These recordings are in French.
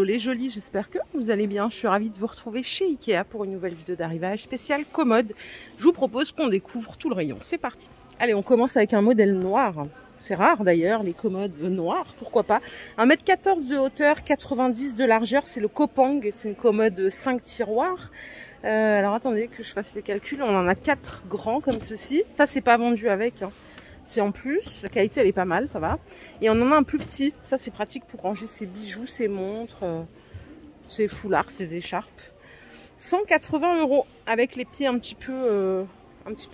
Les jolis, j'espère que vous allez bien. Je suis ravie de vous retrouver chez Ikea pour une nouvelle vidéo d'arrivage spéciale commode. Je vous propose qu'on découvre tout le rayon. C'est parti. Allez, on commence avec un modèle noir. C'est rare d'ailleurs, les commodes noires, pourquoi pas. 1,14 m de hauteur, 90 de largeur, c'est le Kopang. C'est une commode 5 tiroirs. Alors attendez que je fasse les calculs. On en a 4 grands comme ceci. Ça, c'est pas vendu avec, hein. C'est en plus, la qualité elle est pas mal, ça va. Et on en a un plus petit, ça c'est pratique pour ranger ses bijoux, ses montres, ses foulards, ses écharpes. 180 € avec les pieds un petit peu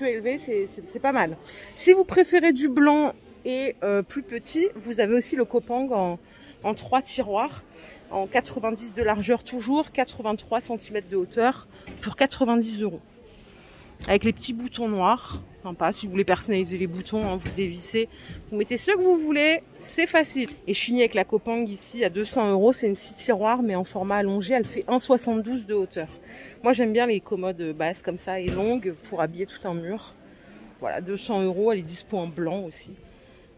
élevés, c'est pas mal. Si vous préférez du blanc et plus petit, vous avez aussi le Kopang en 3 tiroirs, en 90 de largeur toujours, 83 cm de hauteur pour 90 €. Avec les petits boutons noirs, sympa. Si vous voulez personnaliser les boutons, hein, vous dévissez, vous mettez ceux que vous voulez, c'est facile. Et je finis avec la Kopang ici à 200 €, c'est une 6 tiroirs mais en format allongé, elle fait 1,72 de hauteur. Moi j'aime bien les commodes basses comme ça et longues pour habiller tout un mur. Voilà, 200 €, elle est dispo en blanc aussi.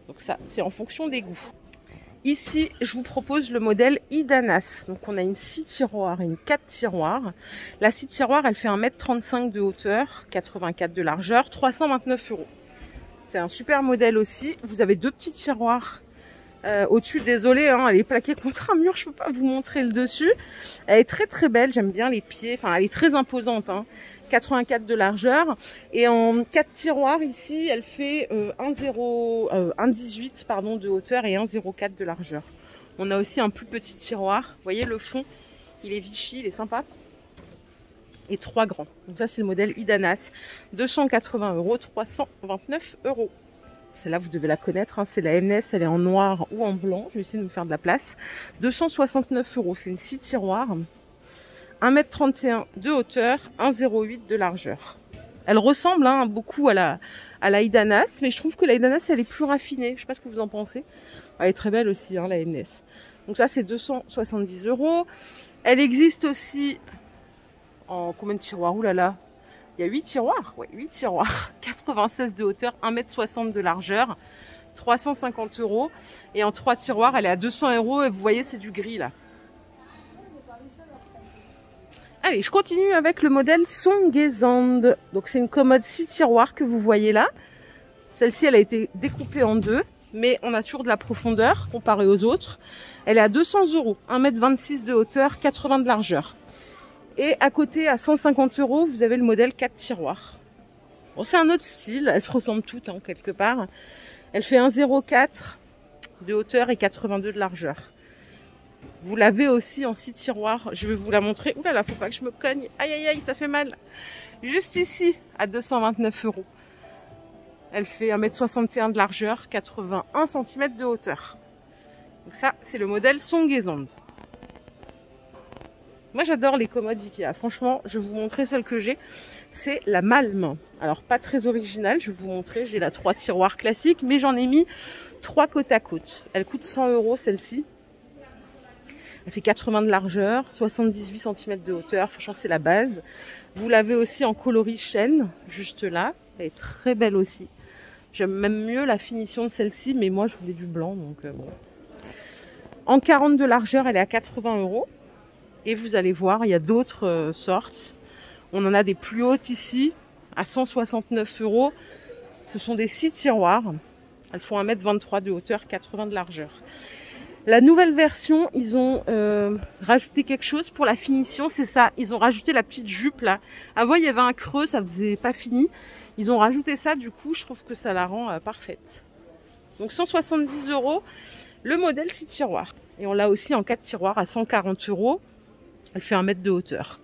Donc ça, c'est en fonction des goûts. Ici, je vous propose le modèle Idanas. Donc, on a une 6 tiroirs et une 4 tiroirs. La 6 tiroirs, elle fait 1,35 m de hauteur, 84 de largeur, 329 €. C'est un super modèle aussi. Vous avez 2 petits tiroirs au-dessus. Désolée, hein, elle est plaquée contre un mur. Je ne peux pas vous montrer le dessus. Elle est très très belle. J'aime bien les pieds. Enfin, elle est très imposante, hein. 84 de largeur et en 4 tiroirs ici elle fait 1,18 pardon de hauteur et 1,04 de largeur. On a aussi un plus petit tiroir, vous voyez le fond il est Vichy, il est sympa, et 3 grands. Donc ça c'est le modèle Idanas, 280 €, 329 €. Celle-là vous devez la connaître, hein. C'est la MS, elle est en noir ou en blanc, je vais essayer de me faire de la place. 269 €, c'est une 6 tiroirs. 1,31 m de hauteur, 1,08 de largeur. Elle ressemble hein, beaucoup à la Idanas, mais je trouve que la Idanas elle est plus raffinée. Je ne sais pas ce que vous en pensez. Elle est très belle aussi, hein, la MS. Donc ça c'est 270 €. Elle existe aussi en combien de tiroirs? Ouh là là, il y a 8 tiroirs. Ouais, 8 tiroirs. 96 de hauteur, 1,60 m de largeur, 350 €. Et en 3 tiroirs, elle est à 200 € et vous voyez c'est du gris là. Allez, je continue avec le modèle Songesand. Donc c'est une commode 6 tiroirs que vous voyez là. Celle-ci, elle a été découpée en 2, mais on a toujours de la profondeur comparée aux autres. Elle est à 200 €, 1,26 m de hauteur, 80 de largeur. Et à côté, à 150 €, vous avez le modèle 4 tiroirs. Bon, c'est un autre style, elles se ressemblent toutes hein, quelque part. Elle fait 1,04 de hauteur et 82 de largeur. Vous l'avez aussi en 6 tiroirs. Je vais vous la montrer. Ouh là là, faut pas que je me cogne. Aïe aïe aïe, ça fait mal. Juste ici, à 229 €. Elle fait 1,61 m de largeur, 81 cm de hauteur. Donc ça, c'est le modèle Songesand. Moi, j'adore les commodes Ikea. Franchement, je vais vous montrer celle que j'ai. C'est la Malm. Alors, pas très originale. Je vais vous montrer. J'ai la 3 tiroirs classique, mais j'en ai mis 3 côte à côte. Elle coûte 100 € celle-ci. Elle fait 80 de largeur, 78 cm de hauteur, franchement c'est la base. Vous l'avez aussi en coloris chêne, juste là. Elle est très belle aussi. J'aime même mieux la finition de celle-ci, mais moi je voulais du blanc, donc bon. En 40 de largeur, elle est à 80 €. Et vous allez voir, il y a d'autres sortes. On en a des plus hautes ici, à 169 €. Ce sont des 6 tiroirs. Elles font 1,23 m de hauteur, 80 de largeur. La nouvelle version, ils ont rajouté quelque chose pour la finition, c'est ça. Ils ont rajouté la petite jupe là. Avant, il y avait un creux, ça faisait pas fini. Ils ont rajouté ça, du coup, je trouve que ça la rend parfaite. Donc 170 €, le modèle 6 tiroirs. Et on l'a aussi en 4 tiroirs à 140 €. Elle fait 1 m de hauteur.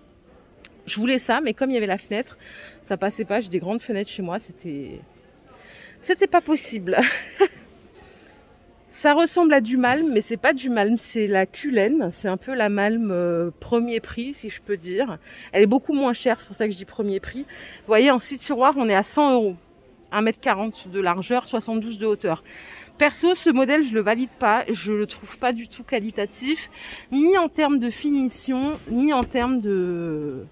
Je voulais ça, mais comme il y avait la fenêtre, ça passait pas. J'ai des grandes fenêtres chez moi, c'était pas possible. Ça ressemble à du Malm, mais c'est pas du Malm, c'est la Kulène. C'est un peu la Malm premier prix, si je peux dire. Elle est beaucoup moins chère, c'est pour ça que je dis premier prix. Vous voyez, en 6 tiroirs, on est à 100 €. 1,40 m de largeur, 72 de hauteur. Perso, ce modèle, je le valide pas. Je le trouve pas du tout qualitatif, ni en termes de finition, ni en termes de...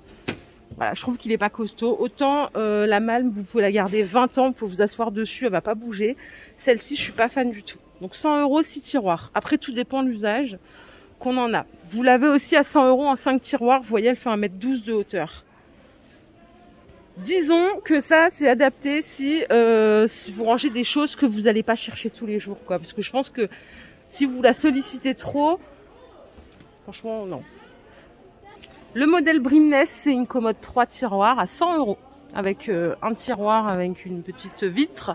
Voilà, je trouve qu'il est pas costaud. Autant la Malm, vous pouvez la garder 20 ans, vous pouvez vous asseoir dessus, elle va pas bouger. Celle-ci, je suis pas fan du tout. Donc 100 €, 6 tiroirs. Après, tout dépend de l'usage. qu'on en a. Vous l'avez aussi à 100 € en 5 tiroirs. Vous voyez, elle fait 1,12 m de hauteur. Disons que ça, c'est adapté si vous rangez des choses que vous n'allez pas chercher tous les jours, quoi. Parce que je pense que si vous la sollicitez trop, franchement, non. Le modèle Brimness, c'est une commode 3 tiroirs à 100 €. Avec un tiroir avec une petite vitre.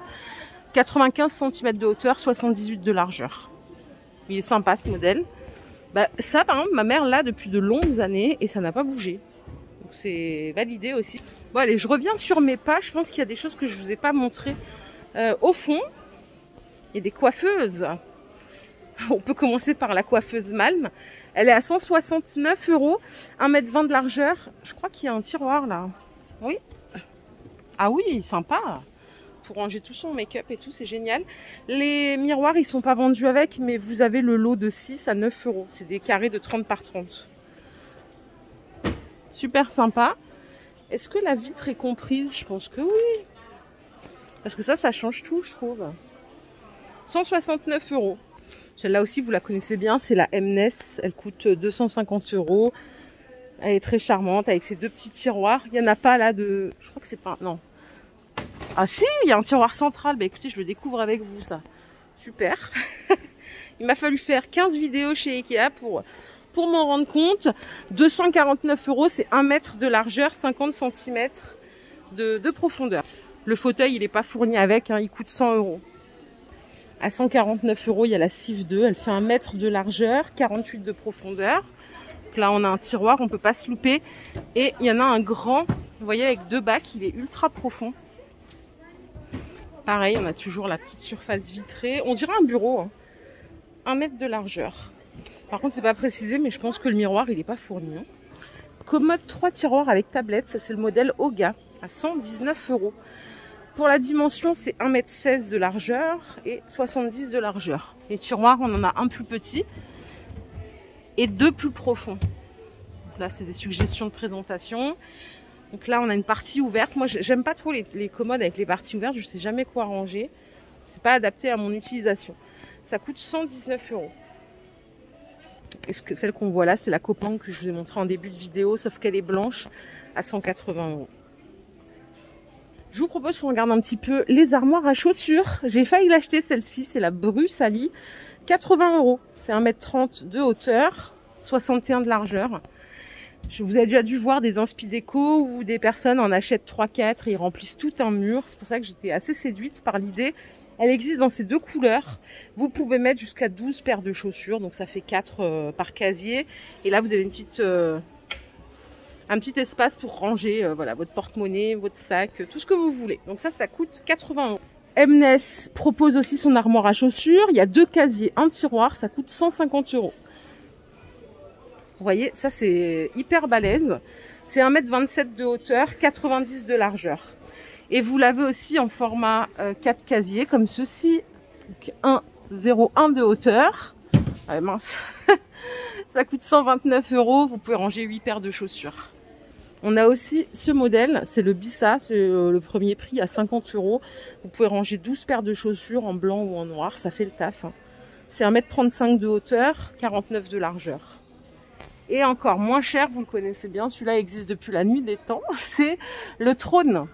95 cm de hauteur, 78 de largeur. Il est sympa ce modèle. Bah, ça, par exemple, ma mère l'a depuis de longues années et ça n'a pas bougé. Donc c'est validé aussi. Bon allez, je reviens sur mes pas. Je pense qu'il y a des choses que je ne vous ai pas montrées. Au fond, il y a des coiffeuses. On peut commencer par la coiffeuse Malm. Elle est à 169 €, 1,20 m de largeur. Je crois qu'il y a un tiroir là. Oui. Ah oui, sympa. Pour ranger tout son make-up et tout, c'est génial. Les miroirs, ils sont pas vendus avec, mais vous avez le lot de 6 à 9 €. C'est des carrés de 30 par 30. Super sympa. Est-ce que la vitre est comprise? Je pense que oui. Parce que ça change tout, je trouve. 169 €. Celle-là aussi, vous la connaissez bien, c'est la Mness. Elle coûte 250 €. Elle est très charmante avec ses deux petits tiroirs. Il n'y en a pas là de... Je crois que c'est pas... Non. Ah si, il y a un tiroir central. Bah écoutez, je le découvre avec vous, ça. Super. Il m'a fallu faire 15 vidéos chez Ikea pour m'en rendre compte. 249 €, c'est 1 m de largeur, 50 cm de profondeur. Le fauteuil, il n'est pas fourni avec, hein, il coûte 100 €. À 149 €, il y a la Civ 2. Elle fait 1 m de largeur, 48 de profondeur. Donc là, on a un tiroir, on ne peut pas se louper. Et il y en a un grand, vous voyez, avec 2 bacs, il est ultra profond. Pareil, on a toujours la petite surface vitrée. On dirait un bureau, hein. 1 m de largeur. Par contre, c'est pas précisé, mais je pense que le miroir, il n'est pas fourni, hein. Commode 3 tiroirs avec tablette, ça c'est le modèle Oga, à 119 €. Pour la dimension, c'est 1,16 m de largeur et 70 de largeur. Les tiroirs, on en a un plus petit et 2 plus profonds. Donc là, c'est des suggestions de présentation. Donc là, on a une partie ouverte. Moi, j'aime pas trop les commodes avec les parties ouvertes. Je sais jamais quoi ranger. C'est pas adapté à mon utilisation. Ça coûte 119 €. Est-ce que celle qu'on voit là, c'est la Copan que je vous ai montré en début de vidéo, sauf qu'elle est blanche à 180 €. Je vous propose qu'on regarde un petit peu les armoires à chaussures. J'ai failli l'acheter celle-ci, c'est la Brussali. 80 €. C'est 1,30 m de hauteur, 61 de largeur. Vous avez déjà dû voir des inspi déco où des personnes en achètent 3-4 et ils remplissent tout un mur. C'est pour ça que j'étais assez séduite par l'idée. Elle existe dans ces deux couleurs. Vous pouvez mettre jusqu'à 12 paires de chaussures. Donc ça fait 4 par casier. Et là, vous avez une petite, un petit espace pour ranger voilà, votre porte-monnaie, votre sac, tout ce que vous voulez. Donc ça coûte 80 €. Mness propose aussi son armoire à chaussures. Il y a 2 casiers, un tiroir. Ça coûte 150 €. Vous voyez, ça c'est hyper balèze. C'est 1,27 m de hauteur, 90 de largeur. Et vous l'avez aussi en format 4 casiers, comme ceci. 1,01 de hauteur. Ah, mince. Ça coûte 129 €. Vous pouvez ranger 8 paires de chaussures. On a aussi ce modèle, c'est le Bissa, c'est le premier prix à 50 €. Vous pouvez ranger 12 paires de chaussures en blanc ou en noir, ça fait le taf. C'est 1,35 m de hauteur, 49 de largeur. Et encore moins cher, vous le connaissez bien, celui-là existe depuis la nuit des temps, c'est le Trône.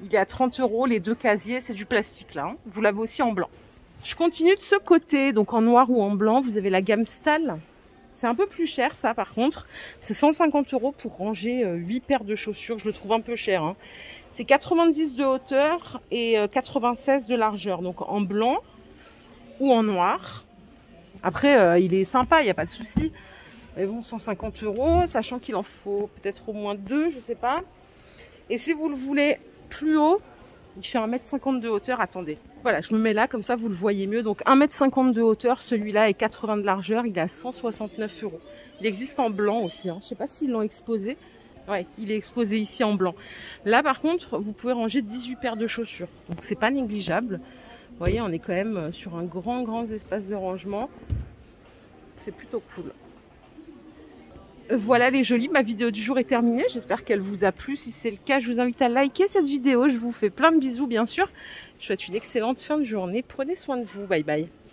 Il est à 30 €, les 2 casiers, c'est du plastique là. Hein. Vous l'avez aussi en blanc. Je continue de ce côté, donc en noir ou en blanc, vous avez la gamme Stahl. C'est un peu plus cher ça par contre. C'est 150 € pour ranger 8 paires de chaussures, je le trouve un peu cher. Hein. C'est 90 de hauteur et 96 de largeur, donc en blanc ou en noir. Après, il est sympa, il n'y a pas de souci. Mais bon, 150 €, sachant qu'il en faut peut-être au moins 2, je sais pas. Et si vous le voulez plus haut, il fait 1,50 m de hauteur. Attendez, voilà, je me mets là, comme ça vous le voyez mieux. Donc 1,50 m de hauteur, celui-là est 80 de largeur, il est à 169 €. Il existe en blanc aussi, hein. Je sais pas s'ils l'ont exposé. Ouais, il est exposé ici en blanc. Là par contre, vous pouvez ranger 18 paires de chaussures. Donc c'est pas négligeable. Vous voyez, on est quand même sur un grand espace de rangement. C'est plutôt cool. Voilà les jolis, ma vidéo du jour est terminée. J'espère qu'elle vous a plu. Si c'est le cas, je vous invite à liker cette vidéo. Je vous fais plein de bisous bien sûr. Je vous souhaite une excellente fin de journée. Prenez soin de vous. Bye bye.